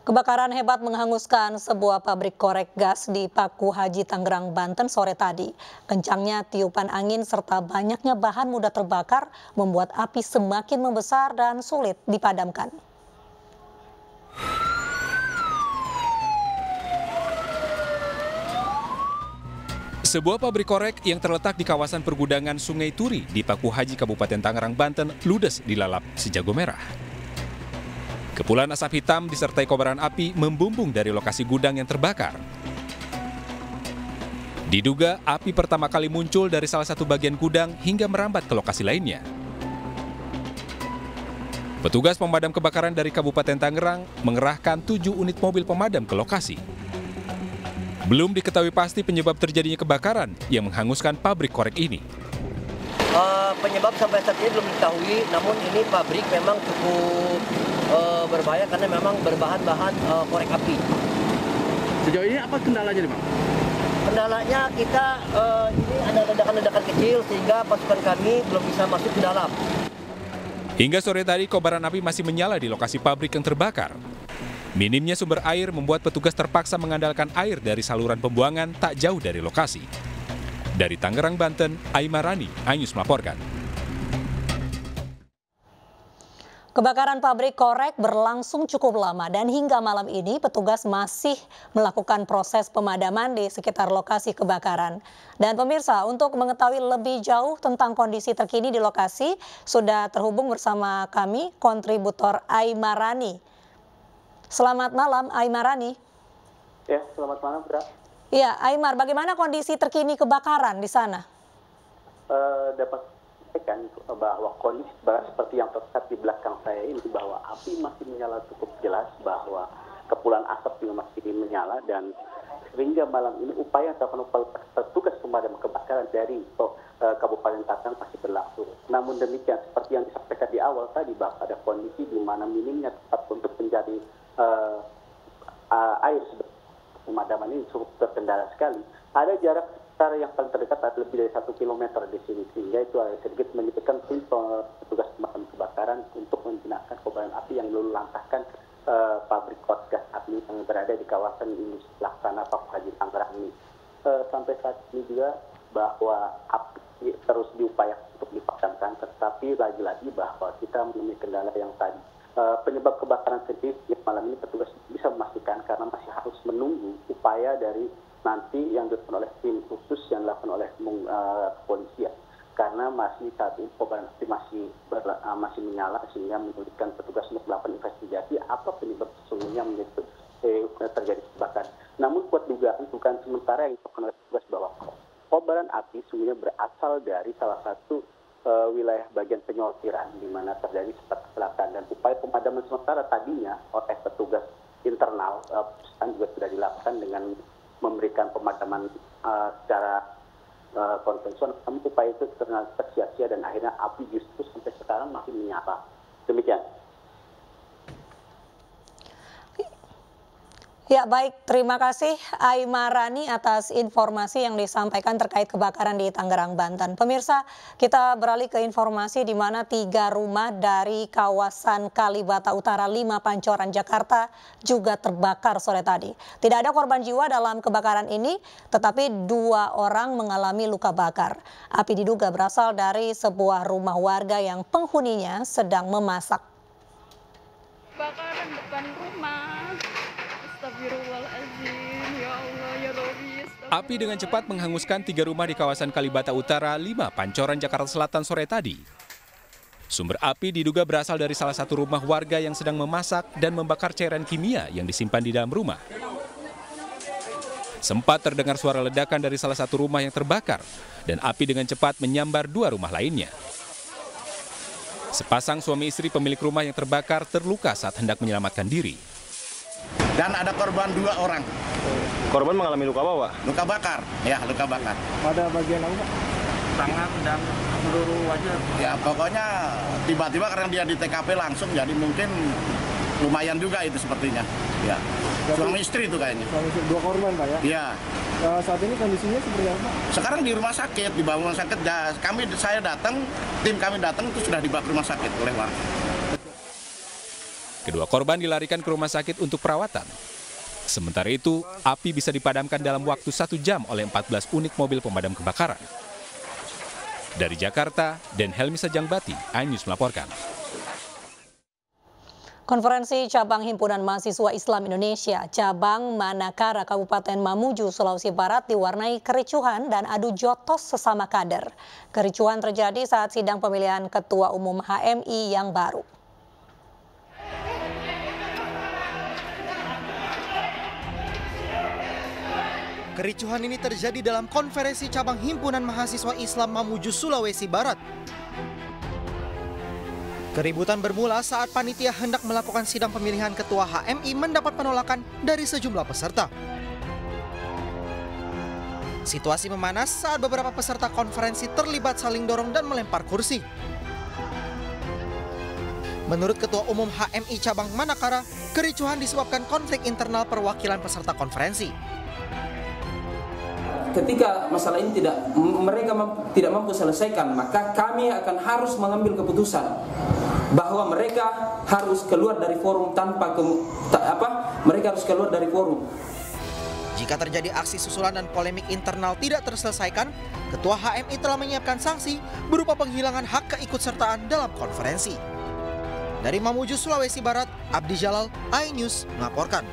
Kebakaran hebat menghanguskan sebuah pabrik korek gas di Paku Haji, Tangerang, Banten sore tadi. Kencangnya tiupan angin serta banyaknya bahan mudah terbakar membuat api semakin membesar dan sulit dipadamkan. Sebuah pabrik korek yang terletak di kawasan pergudangan Sungai Turi di Paku Haji, Kabupaten Tangerang, Banten, ludes dilalap si jago merah. Kepulan asap hitam disertai kobaran api membumbung dari lokasi gudang yang terbakar. Diduga api pertama kali muncul dari salah satu bagian gudang hingga merambat ke lokasi lainnya. Petugas pemadam kebakaran dari Kabupaten Tangerang mengerahkan 7 unit mobil pemadam ke lokasi. Belum diketahui pasti penyebab terjadinya kebakaran yang menghanguskan pabrik korek ini. Penyebab sampai saat ini belum diketahui, namun ini pabrik memang cukup berbahaya karena memang berbahan-bahan korek api. Sejauh ini apa kendalanya nih, Bang? Kendalanya kita ini ada ledakan-ledakan kecil sehingga pasukan kami belum bisa masuk ke dalam. Hingga sore tadi kobaran api masih menyala di lokasi pabrik yang terbakar. Minimnya sumber air membuat petugas terpaksa mengandalkan air dari saluran pembuangan tak jauh dari lokasi. Dari Tangerang, Banten, Aimarani, iNews melaporkan. Kebakaran pabrik korek berlangsung cukup lama dan hingga malam ini petugas masih melakukan proses pemadaman di sekitar lokasi kebakaran. Dan pemirsa, untuk mengetahui lebih jauh tentang kondisi terkini di lokasi, sudah terhubung bersama kami kontributor Aimarani. Selamat malam, Aimarani. Ya, selamat malam, Bra. Ya, Aimar, bagaimana kondisi terkini kebakaran di sana? Dapat sampaikan bahwa kondisi seperti yang terlihat di belakang saya ini, bahwa api masih menyala cukup jelas, bahwa kepulan asap juga masih menyala, dan hingga malam ini upaya petugas pemadam kebakaran dari Kabupaten Tangerang masih berlangsung. Namun demikian, seperti yang disampaikan di awal tadi, bahwa ada kondisi di mana minimnya tempat untuk mencari air pemadaman ini cukup terkendala sekali. Ada jarak sekitar yang paling terdekat ada lebih dari 1 kilometer di sini, sehingga itu sedikit menyebabkan tim petugas pemadam kebakaran untuk menjinakkan kobaran api yang lalu lantahkan pabrik korek gas api yang berada di kawasan industri Laksana Paku Haji, Tangerang ini. Sampai saat ini juga bahwa api terus diupayakan untuk dipadamkan, tetapi lagi-lagi bahwa kita menemui kendala yang tadi. Penyebab kebakaran sendiri yang malam ini petugas bisa memastikan karena masih harus menunggu upaya dari nanti yang dilakukan oleh tim khusus yang dilakukan oleh kepolisian, karena masih saat ini kobaran api masih menyala sehingga menyulitkan petugas untuk melakukan investigasi apa penyebab sesungguhnya terjadi kebakaran. Namun buat dugaan sementara yang dilakukan oleh petugas bahwa kobaran api sesungguhnya berasal dari salah satu wilayah bagian penyortiran di mana terjadi kecelakaan, dan upaya pemadaman sementara tadinya oleh petugas internal juga sudah dilakukan dengan memberikan pemadaman secara konvensional, namun upaya itu ternyata sia-sia dan akhirnya api justru sampai sekarang masih menyala. Demikian. Ya, baik, terima kasih Aimarani atas informasi yang disampaikan terkait kebakaran di Tangerang, Banten. Pemirsa, kita beralih ke informasi di mana 3 rumah dari kawasan Kalibata Utara 5 Pancoran, Jakarta juga terbakar sore tadi. Tidak ada korban jiwa dalam kebakaran ini, tetapi 2 orang mengalami luka bakar. Api diduga berasal dari sebuah rumah warga yang penghuninya sedang memasak. Kebakaran depan rumah. Ya Allah, ya Rabbi. Api dengan cepat menghanguskan 3 rumah di kawasan Kalibata Utara 5 Pancoran, Jakarta Selatan sore tadi. Sumber api diduga berasal dari salah satu rumah warga yang sedang memasak dan membakar cairan kimia yang disimpan di dalam rumah. Sempat terdengar suara ledakan dari salah satu rumah yang terbakar dan api dengan cepat menyambar 2 rumah lainnya. Sepasang suami istri pemilik rumah yang terbakar terluka saat hendak menyelamatkan diri. Dan ada korban 2 orang. Korban mengalami luka apa, Pak? Luka bakar, ya luka bakar. Pada bagian apa, Pak? Tangan dan seluruh wajah. Ya pokoknya tiba-tiba karena dia di TKP langsung, jadi mungkin lumayan juga itu sepertinya. Ya. Suami istri itu kayaknya. Suami istri, 2 korban, Pak ya? Iya. Saat ini kondisinya seperti apa? Sekarang di rumah sakit, di bawah rumah sakit. Saya datang, tim kami datang itu sudah dibawa ke rumah sakit oleh warga. Kedua korban dilarikan ke rumah sakit untuk perawatan. Sementara itu, api bisa dipadamkan dalam waktu 1 jam oleh 14 unit mobil pemadam kebakaran. Dari Jakarta, Den Helmi Sajangbati, iNews melaporkan. Konferensi Cabang Himpunan Mahasiswa Islam Indonesia, Cabang Manakara, Kabupaten Mamuju, Sulawesi Barat diwarnai kericuhan dan adu jotos sesama kader. Kericuhan terjadi saat sidang pemilihan Ketua Umum HMI yang baru. Kericuhan ini terjadi dalam konferensi Cabang Himpunan Mahasiswa Islam Mamuju, Sulawesi Barat. Keributan bermula saat panitia hendak melakukan sidang pemilihan ketua HMI mendapat penolakan dari sejumlah peserta. Situasi memanas saat beberapa peserta konferensi terlibat saling dorong dan melempar kursi. Menurut Ketua Umum HMI Cabang Manakara, kericuhan disebabkan konflik internal perwakilan peserta konferensi. Ketika masalah ini mereka tidak mampu selesaikan, maka kami akan harus mengambil keputusan bahwa mereka harus keluar dari forum mereka harus keluar dari forum. Jika terjadi aksi susulan dan polemik internal tidak terselesaikan, Ketua HMI telah menyiapkan sanksi berupa penghilangan hak keikutsertaan dalam konferensi. Dari Mamuju, Sulawesi Barat, Abdi Jalal, iNews melaporkan.